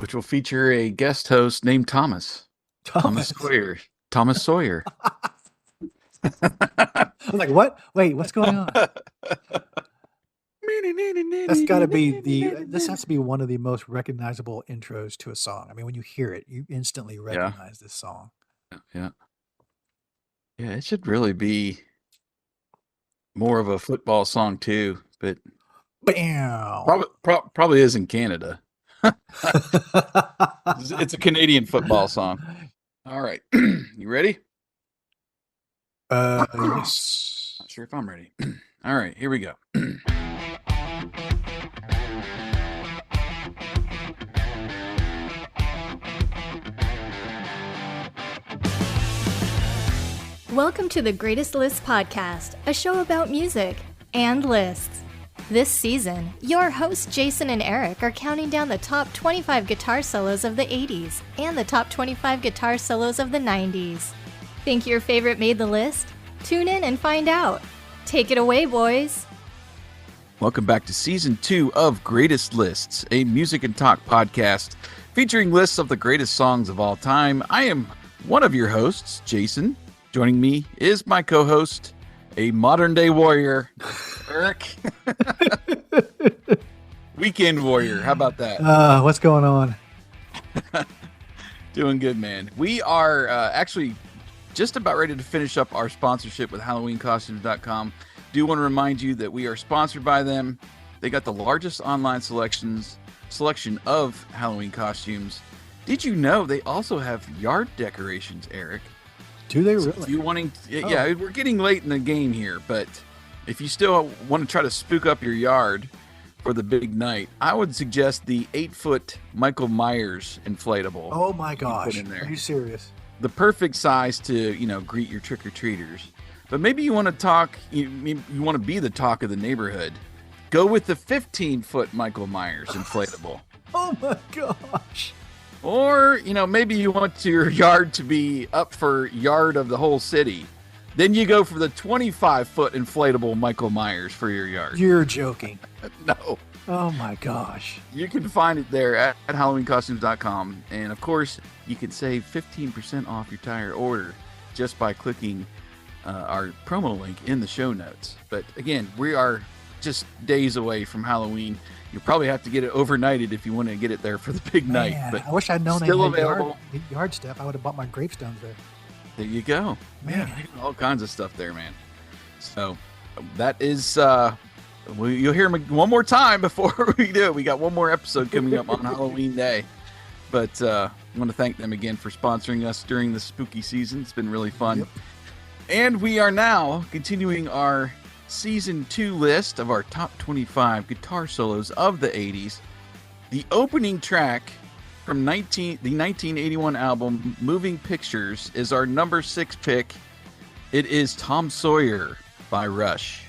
which will feature a guest host named Thomas. Thomas Sawyer. Thomas Sawyer. I was like, what? Wait, what's going on? That's got to be this has to be one of the most recognizable intros to a song. I mean, when you hear it, you instantly recognize this song. Yeah. Yeah, it should really be more of a football song too, but Bam! probably is in Canada. It's a Canadian football song. All right. You ready? Yes. Not sure if I'm ready. All right, here we go. Welcome to the Greatest Lists podcast, a show about music and lists. This season, your hosts Jason and Eric are counting down the top 25 guitar solos of the 80s and the top 25 guitar solos of the 90s. Think your favorite made the list? Tune in and find out. Take it away, boys. Welcome back to Season 2 of Greatest Lists, a music and talk podcast featuring lists of the greatest songs of all time. I am one of your hosts, Jason. Joining me is my co-host, a modern-day warrior, Eric. Weekend warrior. How about that? What's going on? Doing good, man. We are actually just about ready to finish up our sponsorship with HalloweenCostumes.com. Do want to remind you that we are sponsored by them. They got the largest online selection of Halloween costumes. Did you know they also have yard decorations, Eric? Do they really? So if you wanting, yeah, we're getting late in the game here, but if you still want to try to spook up your yard for the big night, I would suggest the 8-foot Michael Myers inflatable. Oh my gosh! In there. Are you serious? The perfect size to greet your trick or treaters. But maybe you want to talk. You want to be the talk of the neighborhood. Go with the 15-foot Michael Myers inflatable. Oh my gosh! Or, maybe you want your yard to be up for yard of the whole city. Then you go for the 25-foot inflatable Michael Myers for your yard. You're joking. No. Oh my gosh. You can find it there at HalloweenCostumes.com. And of course, you can save 15% off your entire order just by clicking our promo link in the show notes. But again, we are just days away from Halloween. You'll probably have to get it overnighted if you want to get it there for the big night. But I wish I'd known still they had available. Yard stuff. I would have bought my gravestones there. There you go. Man. All kinds of stuff there, man. So that is, you'll hear me one more time before we do it. We got one more episode coming up on Halloween Day. But I want to thank them again for sponsoring us during the spooky season. It's been really fun. Yep. And we are now continuing our Season 2 list of our top 25 guitar solos of the 80s. The opening track from the 1981 album Moving Pictures is our number 6 pick. It is Tom Sawyer by Rush.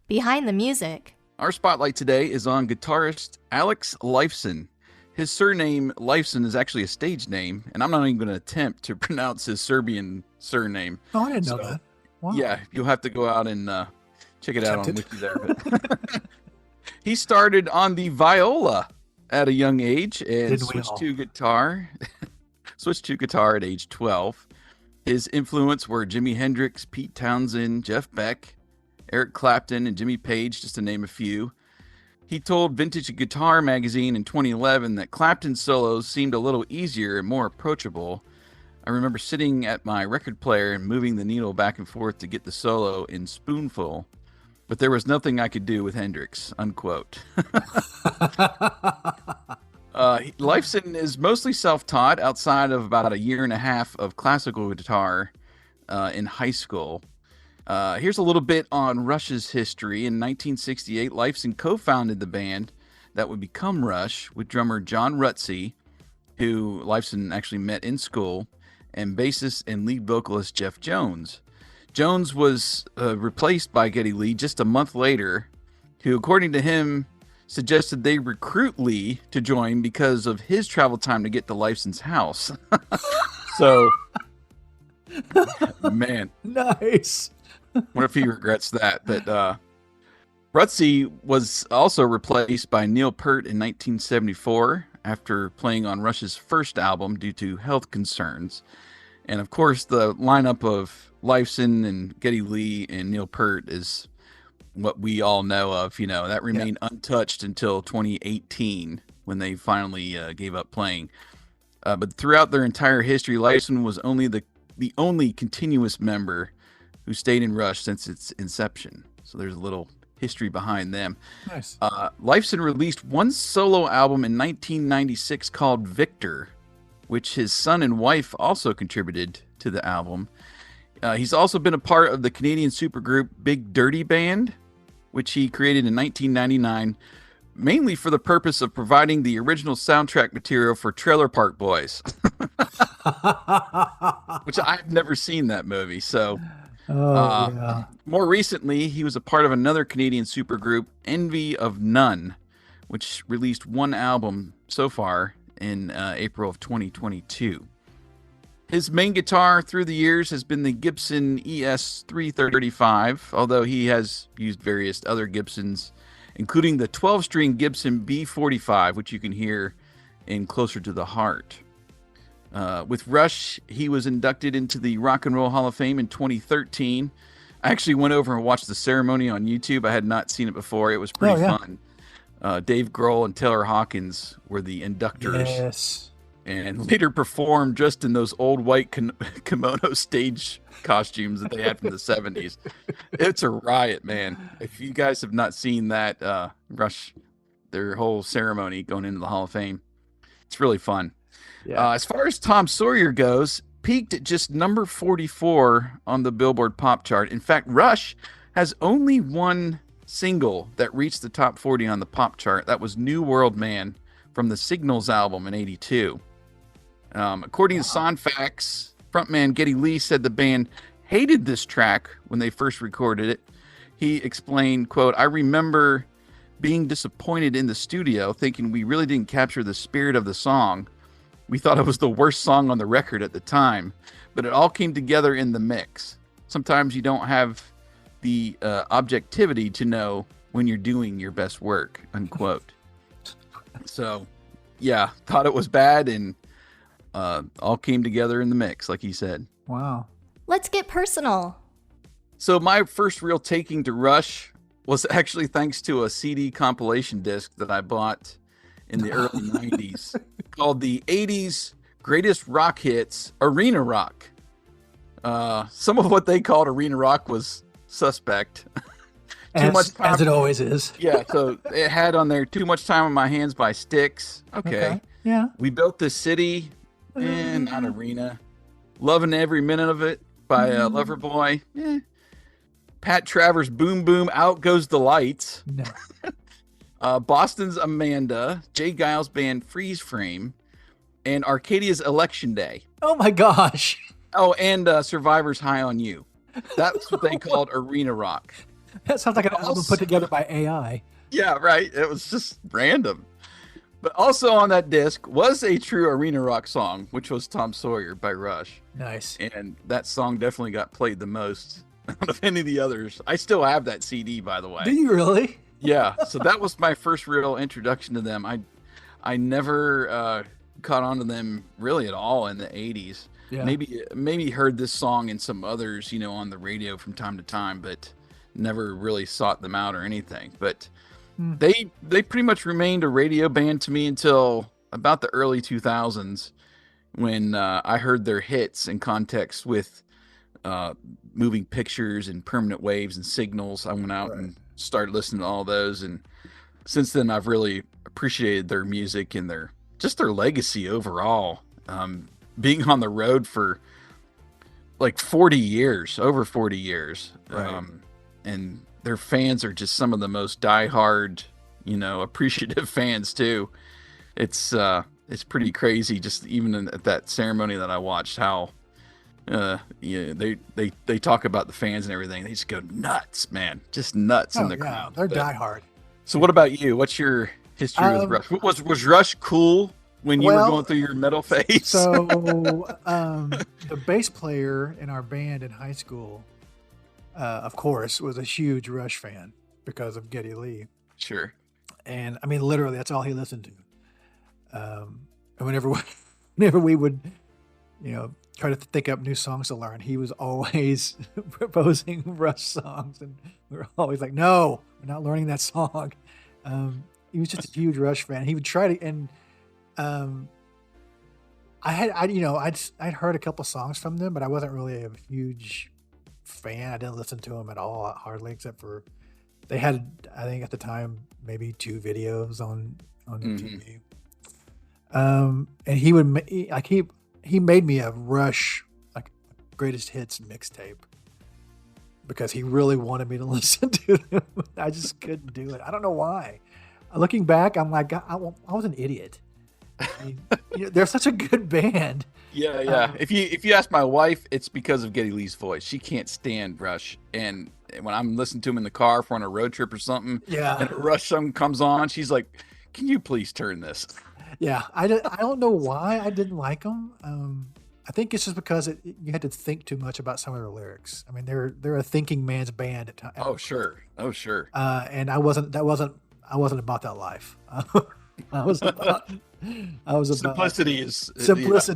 Behind the music. Our spotlight today is on guitarist Alex Lifeson. His surname Lifeson is actually a stage name, and I'm not even going to attempt to pronounce his Serbian surname. Oh, I didn't know that. Wow. Yeah, you'll have to go out and check it out on Wiki there. But he started on the viola at a young age and switched to guitar at age 12. His influence were Jimi Hendrix, Pete Townsend, Jeff Beck, Eric Clapton, and Jimmy Page, just to name a few. He told Vintage Guitar magazine in 2011 that Clapton's solos seemed a little easier and more approachable. I remember sitting at my record player and moving the needle back and forth to get the solo in Spoonful, but there was nothing I could do with Hendrix, unquote. Lifeson is mostly self-taught outside of about a year and a half of classical guitar in high school. Here's a little bit on Rush's history. In 1968, Lifeson co-founded the band that would become Rush with drummer John Rutsey, who Lifeson actually met in school, and bassist and lead vocalist Jeff Jones. Jones was replaced by Geddy Lee just a month later, who, according to him, suggested they recruit Lee to join because of his travel time to get to Lifeson's house. So, man. Nice. What if he regrets that? But Rutsey was also replaced by Neil Peart in 1974 after playing on Rush's first album due to health concerns. And of course, the lineup of Lifeson and Geddy Lee and Neil Peart is what we all know of. You know, that remained untouched until 2018 when they finally gave up playing. But throughout their entire history, Lifeson was only the only continuous member who stayed in Rush since its inception. So there's a little history behind them. Nice. Lifeson released one solo album in 1996 called Victor, which his son and wife also contributed to the album. He's also been a part of the Canadian supergroup Big Dirty Band, which he created in 1999, mainly for the purpose of providing the original soundtrack material for Trailer Park Boys, which I've never seen that movie. So more recently, he was a part of another Canadian supergroup, Envy of None, which released one album so far in April of 2022. His main guitar through the years has been the Gibson ES-335, although he has used various other Gibsons, including the 12-string Gibson B45, which you can hear in Closer to the Heart. With Rush, he was inducted into the Rock and Roll Hall of Fame in 2013. I actually went over and watched the ceremony on YouTube. I had not seen it before. It was pretty fun. Dave Grohl and Taylor Hawkins were the inductors. Yes. And later performed just in those old white kimono stage costumes that they had from the 70s. It's a riot, man. If you guys have not seen that Rush, their whole ceremony going into the Hall of Fame, it's really fun. Yeah. As far as Tom Sawyer goes, peaked at just number 44 on the Billboard Pop chart. In fact, Rush has only one single that reached the top 40 on the pop chart. That was New World Man from the Signals album in 82. According to Sonfax, frontman Geddy Lee said the band hated this track when they first recorded it. He explained, quote, "I remember being disappointed in the studio, thinking we really didn't capture the spirit of the song. We thought it was the worst song on the record at the time, but it all came together in the mix. Sometimes you don't have the objectivity to know when you're doing your best work," unquote. So, yeah, thought it was bad and all came together in the mix, like he said. Wow. Let's get personal. So my first real taking to Rush was actually thanks to a CD compilation disc that I bought in the early 90s called the 80s Greatest Rock Hits Arena Rock. Some of what they called Arena Rock was suspect. As it always is. Yeah, so it had on there Too Much Time on My Hands by Styx. Okay. Yeah. We Built This City, not Arena. Loving Every Minute of It by Loverboy. Pat Travers' Boom Boom, Out Goes the Lights. No. Boston's Amanda, Jay Giles' band Freeze Frame, and Arcadia's Election Day. Oh my gosh. Oh, and Survivor's High on You. That's what they called Arena Rock. That sounds like an album put together by AI. Yeah, right. It was just random. But also on that disc was a true Arena Rock song, which was Tom Sawyer by Rush. Nice. And that song definitely got played the most out of any of the others. I still have that CD, by the way. Do you really? Yeah. So that was my first real introduction to them. I never caught on to them really at all in the 80s. Yeah. Maybe heard this song and some others, on the radio from time to time, but never really sought them out or anything. But they pretty much remained a radio band to me until about the early 2000s when I heard their hits in context with Moving Pictures and Permanent Waves and Signals. I went out and started listening to all those, and since then I've really appreciated their music and their legacy overall. Being on the road for like 40 years, over 40 years. Right. And their fans are just some of the most diehard, appreciative fans too. It's pretty crazy. Just even at that ceremony that I watched, how, they talk about the fans and everything. They just go nuts, man. Just nuts in the crowd. They're diehard. So what about you? What's your history with Rush? Was Rush cool when you were going through your metal phase? So, the bass player in our band in high school, of course, was a huge Rush fan. because of Geddy Lee. Sure. And I mean, literally, that's all he listened to. And whenever we would, try to think up new songs to learn, he was always proposing Rush songs, and we were always like, "No, we're not learning that song." He was just a huge Rush fan. He would try to, and I'd heard a couple songs from them, but I wasn't really a huge fan. I didn't listen to them at all, hardly, except for they had, I think at the time, maybe 2 videos on TV. And he made me a Rush like greatest hits mixtape because he really wanted me to listen to them. I just couldn't do it. I don't know why. Looking back, I'm like, I was an idiot. I mean, they're such a good band. Yeah. If you ask my wife, it's because of Geddy Lee's voice. She can't stand Rush, and when I'm listening to him in the car for on a road trip or something, and a Rush song comes on, she's like, "Can you please turn this?" Yeah, I don't know why I didn't like them. I think it's just because you had to think too much about some of their lyrics. I mean, they're a thinking man's band at times. Oh sure. And I wasn't about that life. I was about simplicity.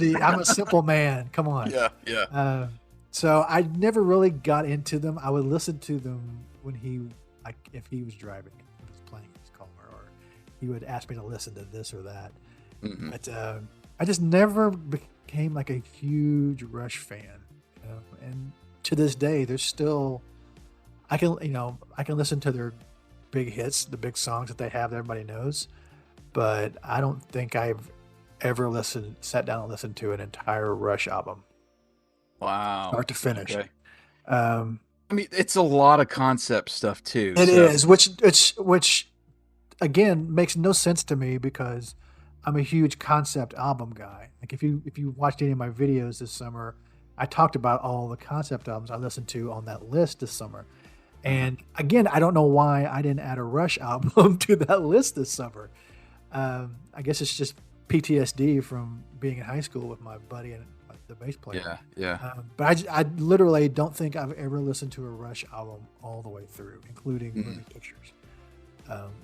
Yeah. I'm a simple man. Come on. Yeah. So I never really got into them. I would listen to them when if he was driving and he was playing his car, or he would ask me to listen to this or that. Mm-hmm. But I just never became like a huge Rush fan. And to this day, there's still I can listen to their big hits, the big songs that they have that everybody knows. But I don't think I've ever sat down and listened to an entire Rush album. Wow. Start to finish. Okay. I mean, it's a lot of concept stuff too. It is, which again makes no sense to me because I'm a huge concept album guy. Like if you watched any of my videos this summer, I talked about all the concept albums I listened to on that list this summer. And again, I don't know why I didn't add a Rush album to that list this summer. I guess it's just PTSD from being in high school with my buddy and the bass player. Yeah. But I literally don't think I've ever listened to a Rush album all the way through, including Moving Pictures,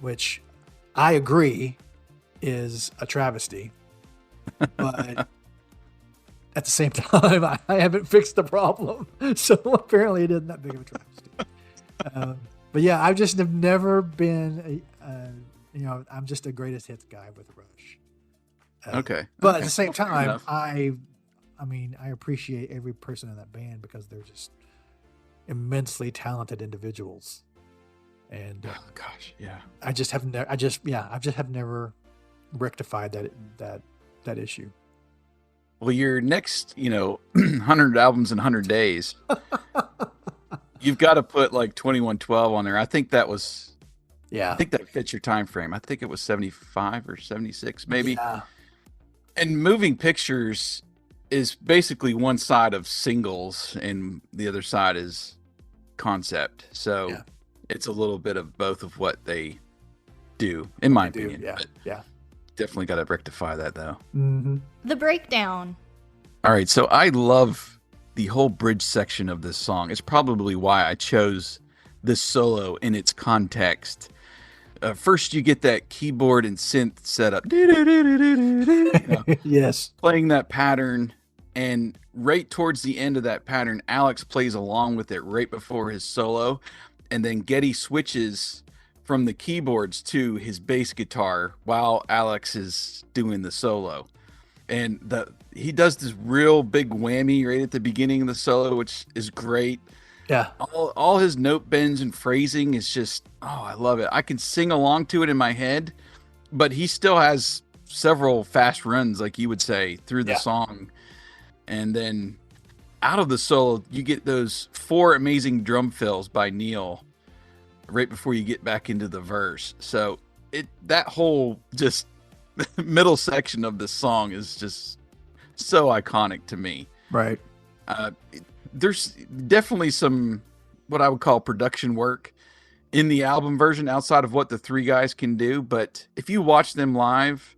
which I agree is a travesty. But at the same time, I haven't fixed the problem. So apparently it isn't that big of a travesty. But yeah, I just have never been I'm just a greatest hits guy with Rush. Okay. But at the same time, I appreciate every person in that band because they're just immensely talented individuals. And I just have never rectified that issue. Well, your next, 100 albums in 100 days, you've got to put like 2112 on there. I think that was. Yeah, I think that fits your time frame. I think it was 75 or 76, maybe. Yeah. And Moving Pictures is basically one side of singles, and the other side is concept. So it's a little bit of both of what they do, in my opinion. Yeah. Definitely got to rectify that, though. Mm-hmm. The breakdown. All right, so I love the whole bridge section of this song. It's probably why I chose this solo in its context. First, you get that keyboard and synth setup. Yes. Playing that pattern, and right towards the end of that pattern, Alex plays along with it right before his solo, and then Geddy switches from the keyboards to his bass guitar while Alex is doing the solo. And he does this real big whammy right at the beginning of the solo, which is great. Yeah. All his note bends and phrasing is just, I love it. I can sing along to it in my head, but he still has several fast runs, like you would say, through the song. And then out of the solo, you get those 4 amazing drum fills by Neil right before you get back into the verse. So that whole just middle section of this song is just so iconic to me. Right. There's definitely some what I would call production work in the album version outside of what the 3 guys can do. But if you watch them live,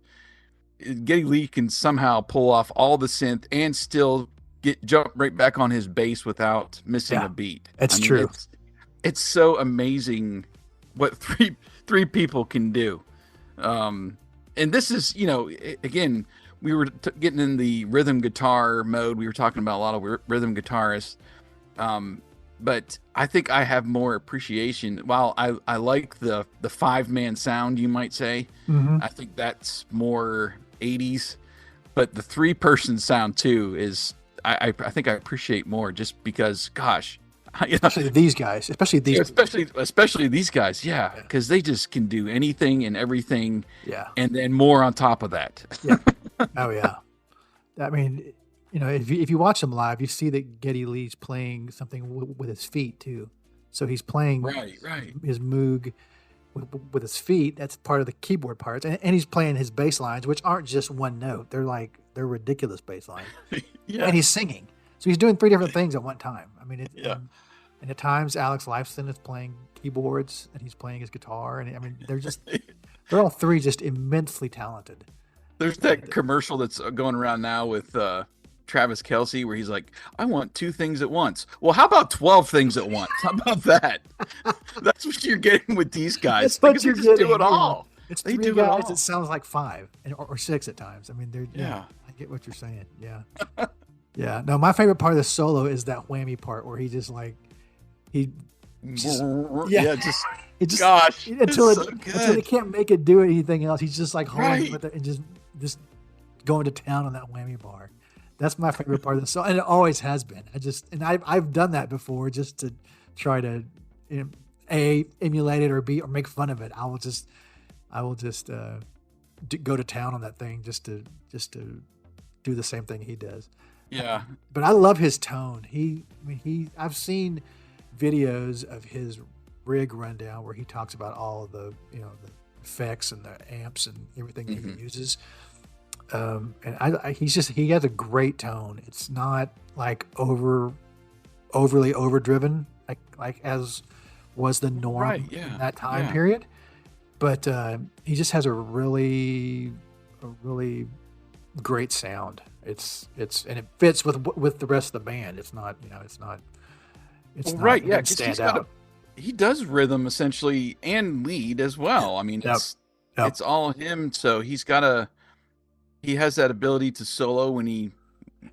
Geddy Lee can somehow pull off all the synth and still jump right back on his bass without missing a beat. It's true. It's so amazing what three people can do. And this is, again, we were getting in the rhythm guitar mode. We were talking about a lot of rhythm guitarists. But I think I have more appreciation. While I like the 5-man sound, you might say, I think that's more 80s. But the 3-person sound too is, I think I appreciate more, just because, gosh, especially these guys, especially these guys, yeah, because they just can do anything and everything, and then more on top of that. Yeah. Oh yeah. I mean, if you watch him live, you see that Geddy Lee's playing something with his feet too. So he's playing his Moog with his feet. That's part of the keyboard parts, and he's playing his bass lines, which aren't just one note. They're ridiculous bass lines. And he's singing. So he's doing 3 different things at one time. I mean, and at times Alex Lifeson is playing keyboards and he's playing his guitar, and I mean they're all 3 just immensely talented. There's that commercial that's going around now with Travis Kelce where he's like, I want 2 things at once. Well, how about 12 things at once? How about that? That's what you're getting with these guys. That's what you're getting. Do it all. It's 3 guys. It sounds like 5 or 6 at times. I mean, I get what you're saying. Yeah. Yeah. No, my favorite part of the solo is that whammy part where he just gosh, until he can't make it do anything else. He's just like holding with it and just going to town on that whammy bar. That's my favorite part of the song, and it always has been. I've done that before just to try to emulate it or make fun of it. I will just go to town on that thing just to do the same thing he does. Yeah. But I love his tone. I've seen videos of his rig rundown where he talks about all of the effects and the amps and everything that he uses. And he has a great tone. It's not like overly overdriven like as was the norm in that time period. But he just has a really great sound. It's and it fits with the rest of the band. It's not right. Yeah, stand out. He does rhythm essentially and lead as well. I mean, it's all him. So he has that ability to solo when he.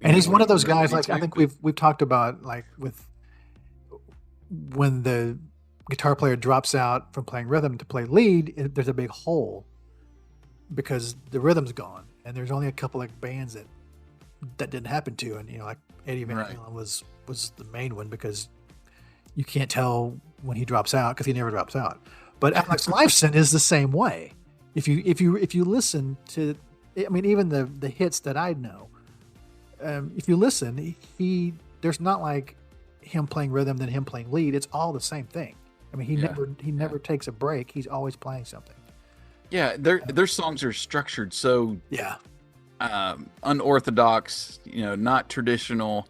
And he's one of those guys. Like I think we've talked about, like with when the guitar player drops out from playing rhythm to play lead, there's a big hole because the rhythm's gone, and there's only a couple of bands that didn't happen to, and like Eddie Van Halen was the main one because you can't tell when he drops out because he never drops out. But Alex Lifeson is the same way. If you listen to, I mean, even the hits that I know, if you listen, there's not like him playing rhythm than him playing lead. It's all the same thing. I mean, he never takes a break. He's always playing something. Yeah, their songs are structured so unorthodox, not traditional.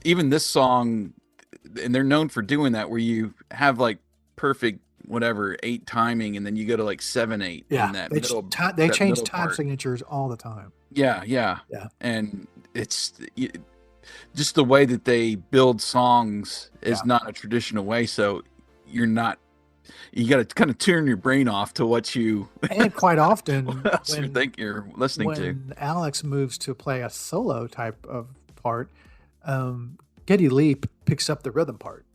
Even this song, and they're known for doing that, where you have like perfect 8 timing, and then you go to like 7/8. Yeah, in that they change time signatures all the time. Yeah, and it's just the way that they build songs is not a traditional way. So you got to kind of turn your brain off to what you and quite often you think you're listening to. When Alex moves to play a solo type of part, Geddy Lee picks up the rhythm part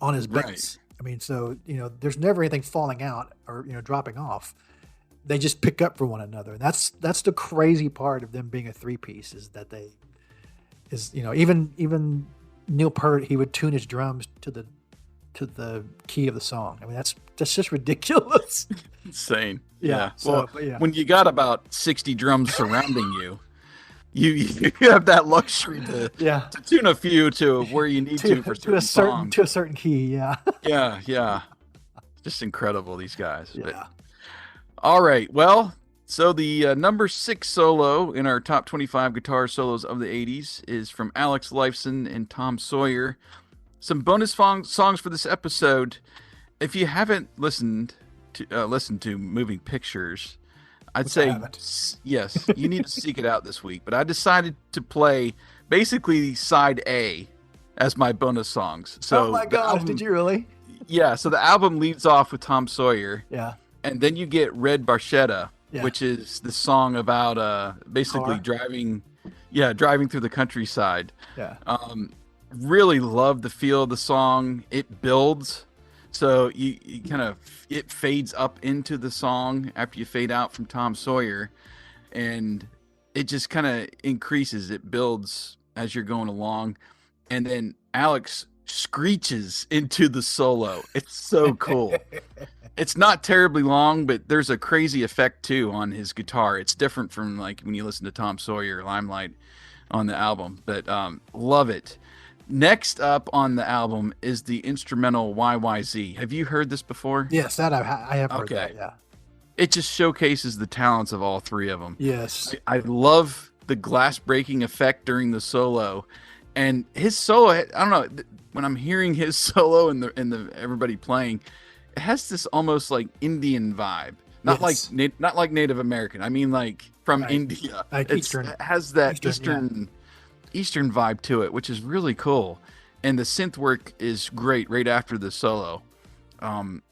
on his bass. I mean, so there's never anything falling out or dropping off. They just pick up for one another. And that's the crazy part of them being a 3-piece is that even Neil Peart, he would tune his drums to the key of the song. I mean, that's just ridiculous. Insane. Yeah. Well, when you got about 60 drums surrounding you, you have that luxury to tune a few to where you need to for certain songs. To a certain key. Yeah. Yeah. Just incredible, these guys. Yeah. But, all right. Well, so the number 6 solo in our top 25 guitar solos of the 80s is from Alex Lifeson and Tom Sawyer. Some bonus songs for this episode. If you haven't listened to Moving Pictures, I'd say yes, you need to seek it out this week. But I decided to play basically side A as my bonus songs. So oh my gosh, did you really? Yeah, so the album leads off with Tom Sawyer. Yeah. And then you get Red Barchetta, Yeah. which is the song about basically driving through the countryside. Yeah. Really love the feel of the song. It builds, so you kind of, it fades up into the song after you fade out from Tom Sawyer, and it just kind of increases. It builds as you're going along, and then Alex screeches into the solo. It's so cool. It's not terribly long, but there's a crazy effect too on his guitar. It's different from like when you listen to Tom Sawyer, Limelight on the album, but love it. Next up on the album is the instrumental YYZ. Have you heard this before? Yes, that I have heard that, yeah. It just showcases the talents of all three of them. Yes. I love the glass breaking effect during the solo. And his solo, I don't know, when I'm hearing his solo and the everybody playing, it has this almost like Indian vibe. Not like Native American. I mean like from India. Like Eastern. It has that Eastern vibe to it, which is really cool. And the synth work is great right after the solo.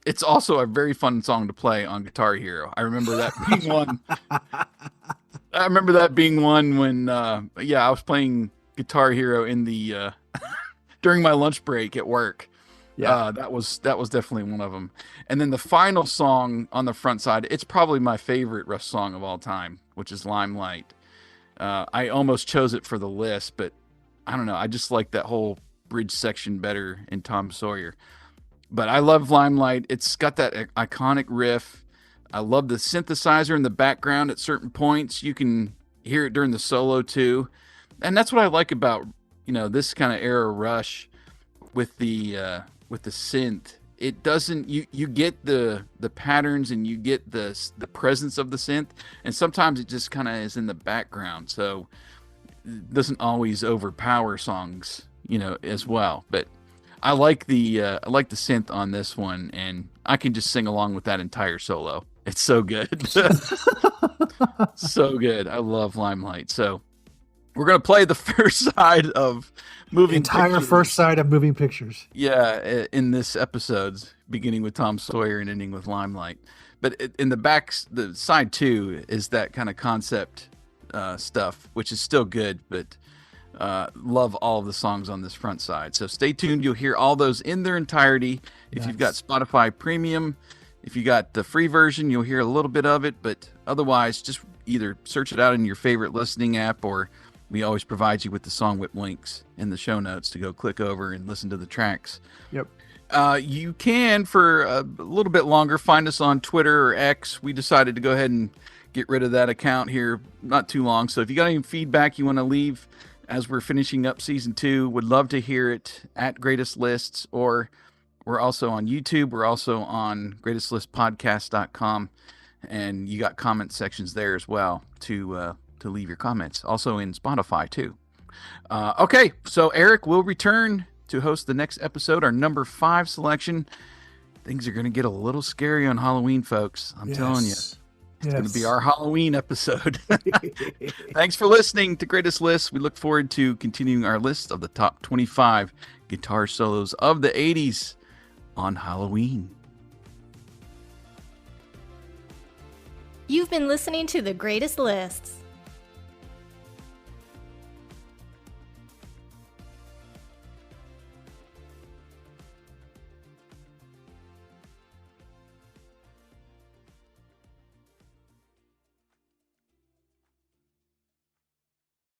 It's also a very fun song to play on Guitar Hero. I remember that being one. I remember that being one when I was playing Guitar Hero in the during my lunch break at work. Yeah, that was definitely one of them. And then the final song on the front side, it's probably my favorite Rush song of all time, which is Limelight. I almost chose it for the list, but I don't know. I just like that whole bridge section better in Tom Sawyer. But I love Limelight. It's got that iconic riff. I love the synthesizer in the background at certain points. You can hear it during the solo too. And that's what I like about, this kind of era Rush with the synth. It doesn't, you get the patterns and you get the presence of the synth, and sometimes it just kind of is in the background, so it doesn't always overpower songs, as well. But I like the synth on this one, and I can just sing along with that entire solo. It's so good. So good. I love Limelight. So we're going to play the first side of Moving Pictures. First side of Moving Pictures. Yeah, in this episode, beginning with Tom Sawyer and ending with Limelight. But in the side two is that kind of concept stuff, which is still good, but love all of the songs on this front side. So stay tuned. You'll hear all those in their entirety. If you've got Spotify Premium, if you got the free version, you'll hear a little bit of it, but otherwise just either search it out in your favorite listening app, or we always provide you with the song whip links in the show notes to go click over and listen to the tracks. Yep. You can, for a little bit longer, find us on Twitter or X. We decided to go ahead and get rid of that account here not too long. So if you got any feedback you want to leave as we're finishing up season 2, would love to hear it at Greatest Lists, or we're also on YouTube. We're also on greatestlistpodcast.com, and you got comment sections there as well to leave your comments. Also in Spotify too. Okay, so Eric will return to host the next episode, our number 5 selection. Things are going to get a little scary on Halloween, folks. I'm telling you. It's going to be our Halloween episode. Thanks for listening to Greatest Lists. We look forward to continuing our list of the top 25 guitar solos of the 80s on Halloween. You've been listening to The Greatest Lists.